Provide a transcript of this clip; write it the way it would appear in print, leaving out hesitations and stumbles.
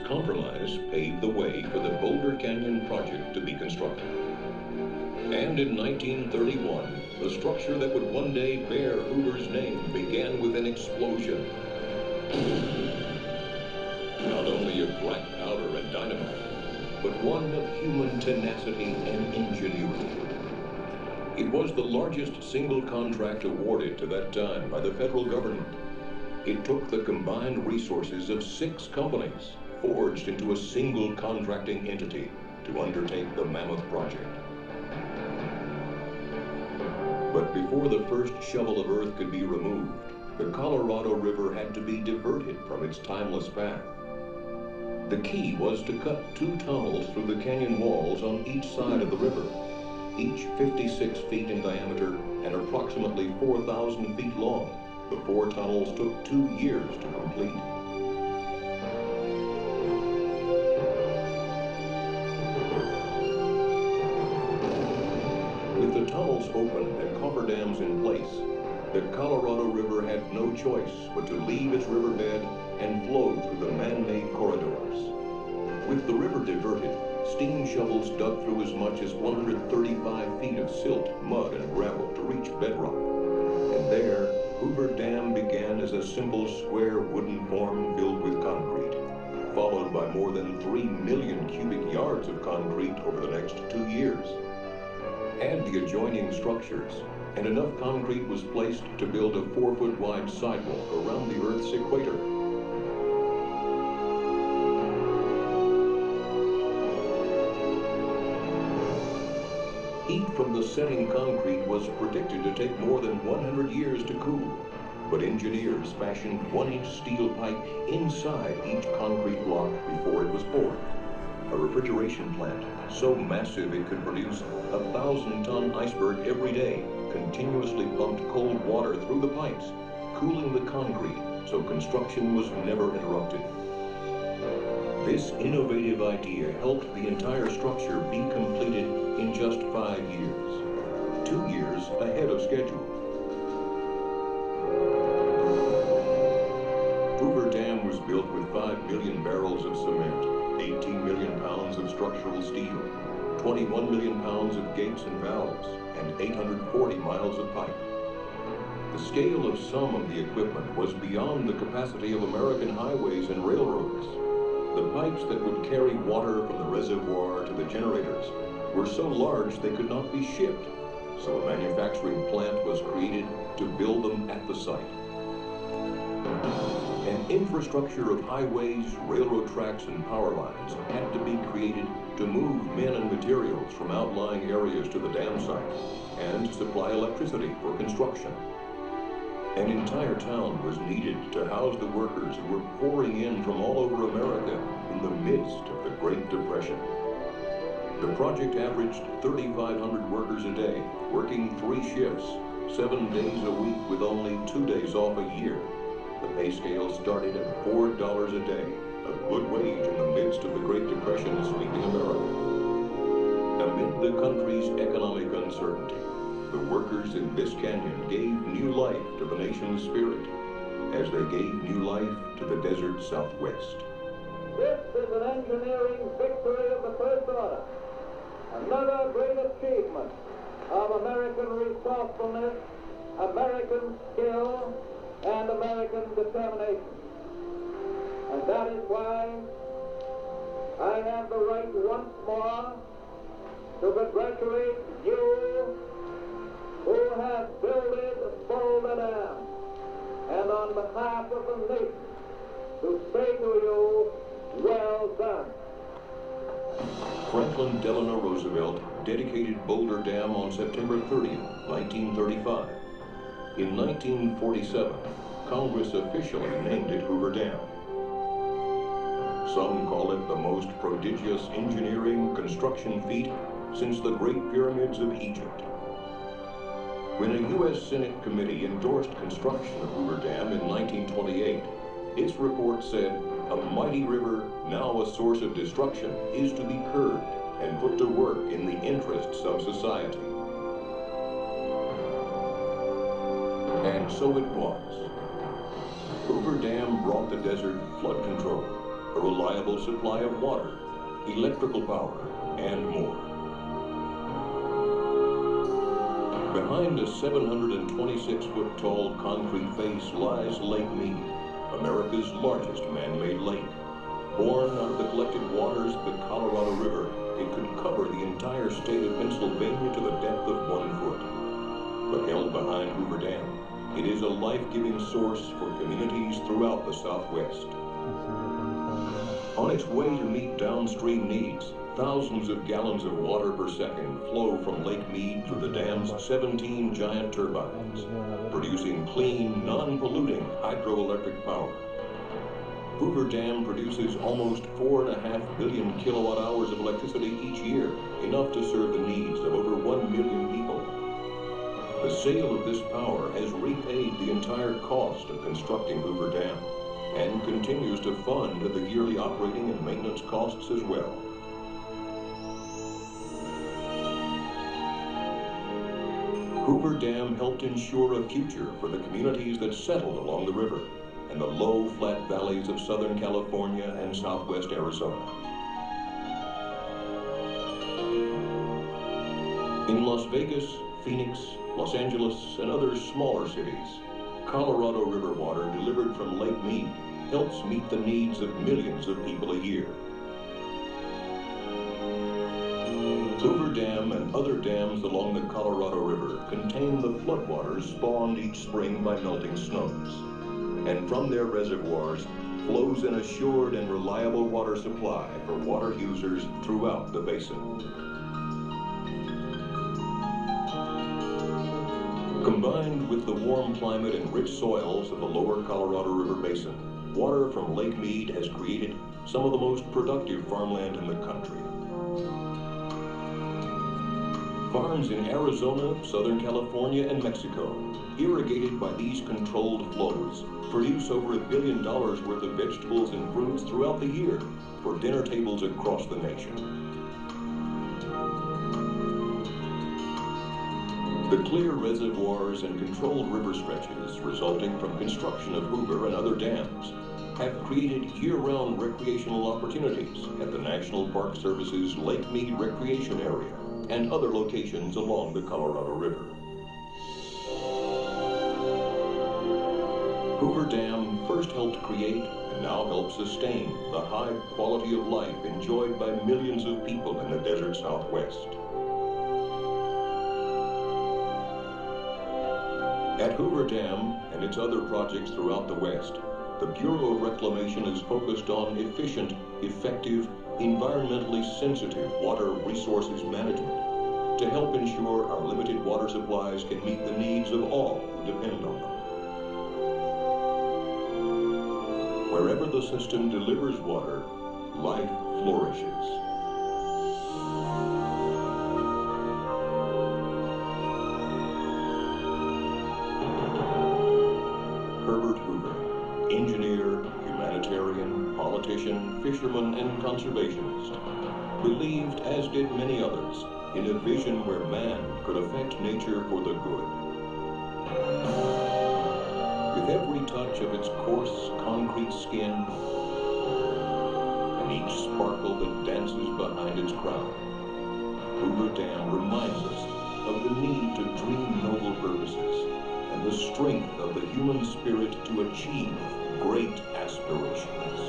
compromise paved the way for the Boulder Canyon project to be constructed. And in 1931, the structure that would one day bear Hoover's name began with an explosion. Not only of black powder and dynamite, but one of human tenacity and ingenuity. It was the largest single contract awarded to that time by the federal government. It took the combined resources of 6 companies, forged into a single contracting entity, to undertake the mammoth project. But before the first shovel of earth could be removed, the Colorado River had to be diverted from its timeless path. The key was to cut 2 tunnels through the canyon walls on each side of the river, each 56 feet in diameter and approximately 4,000 feet long. The 4 tunnels took 2 years to complete. With the tunnels open and coffer dams in place, the Colorado River had no choice but to leave its riverbed and flow through the man-made corridors. With the river diverted, steam shovels dug through as much as 135 feet of silt, mud, and gravel to reach bedrock. And there, Hoover Dam began as a simple square wooden form filled with concrete, followed by more than 3 million cubic yards of concrete over the next 2 years. Add the adjoining structures, and enough concrete was placed to build a 4-foot wide sidewalk around the Earth's equator. Heat from the setting concrete was predicted to take more than 100 years to cool, but engineers fashioned 1-inch steel pipe inside each concrete block before it was poured. A refrigeration plant so massive it could produce a 1,000-ton iceberg every day continuously pumped cold water through the pipes, cooling the concrete so construction was never interrupted. This innovative idea helped the entire structure be completed in just 5 years, 2 years ahead of schedule. Hoover Dam was built with 5 million barrels of cement, 18 million pounds of structural steel, 21 million pounds of gates and valves, and 840 miles of pipe. The scale of some of the equipment was beyond the capacity of American highways and railroads. The pipes that would carry water from the reservoir to the generators were so large they could not be shipped, so a manufacturing plant was created to build them at the site. An infrastructure of highways, railroad tracks, and power lines had to be created to move men and materials from outlying areas to the dam site and to supply electricity for construction. An entire town was needed to house the workers who were pouring in from all over America in the midst of the Great Depression. The project averaged 3,500 workers a day, working 3 shifts, 7 days a week with only 2 days off a year. The pay scale started at $4 a day, a good wage in the midst of the Great Depression sweeping America. Amid the country's economic uncertainty, the workers in this canyon gave new life to the nation's spirit, as they gave new life to the desert Southwest. This is an engineering victory of the first order, another great achievement of American resourcefulness, American skill, and American determination. And that is why I have the right once more to congratulate you who have builded Boulder Dam, and on behalf of the nation, to say to you, well done. Franklin Delano Roosevelt dedicated Boulder Dam on September 30, 1935. In 1947, Congress officially named it Hoover Dam. Some call it the most prodigious engineering construction feat since the Great Pyramids of Egypt. When a U.S. Senate committee endorsed construction of Hoover Dam in 1928, its report said, "A mighty river, now a source of destruction, is to be curbed and put to work in the interests of society." And so it was. Hoover Dam brought the desert flood control, a reliable supply of water, electrical power, and more. Behind a 726-foot-tall concrete face lies Lake Mead, America's largest man-made lake. Born out of the collected waters of the Colorado River, it could cover the entire state of Pennsylvania to the depth of 1 foot. But held behind Hoover Dam, it is a life-giving source for communities throughout the Southwest. On its way to meet downstream needs, thousands of gallons of water per second flow from Lake Mead through the dam's 17 giant turbines, producing clean, non-polluting hydroelectric power. Hoover Dam produces almost 4.5 billion kilowatt hours of electricity each year, enough to serve the needs of over 1 million people. The sale of this power has repaid the entire cost of constructing Hoover Dam and continues to fund the yearly operating and maintenance costs as well. Hoover Dam helped ensure a future for the communities that settled along the river and the low, flat valleys of Southern California and Southwest Arizona. In Las Vegas, Phoenix, Los Angeles, and other smaller cities, Colorado River water delivered from Lake Mead helps meet the needs of millions of people a year. Hoover Dam and other dams along the Colorado River contain the floodwaters spawned each spring by melting snows, and from their reservoirs flows an assured and reliable water supply for water users throughout the basin. Combined with the warm climate and rich soils of the lower Colorado River basin, water from Lake Mead has created some of the most productive farmland in the country. Farms in Arizona, Southern California, and Mexico, irrigated by these controlled flows, produce over $1 billion worth of vegetables and fruits throughout the year for dinner tables across the nation. The clear reservoirs and controlled river stretches resulting from construction of Hoover and other dams have created year-round recreational opportunities at the National Park Service's Lake Mead Recreation Area and other locations along the Colorado River. Hoover Dam first helped create and now helps sustain the high quality of life enjoyed by millions of people in the desert Southwest. At Hoover Dam and its other projects throughout the West, the Bureau of Reclamation is focused on efficient, effective, environmentally sensitive water resources management to help ensure our limited water supplies can meet the needs of all who depend on them. Wherever the system delivers water, life flourishes. Engineer, humanitarian, politician, fisherman, and conservationist, believed, as did many others, in a vision where man could affect nature for the good. With every touch of its coarse, concrete skin, and each sparkle that dances behind its crown, Hoover Dam reminds us of the need to dream noble purposes and the strength of the human spirit to achieve great aspirations.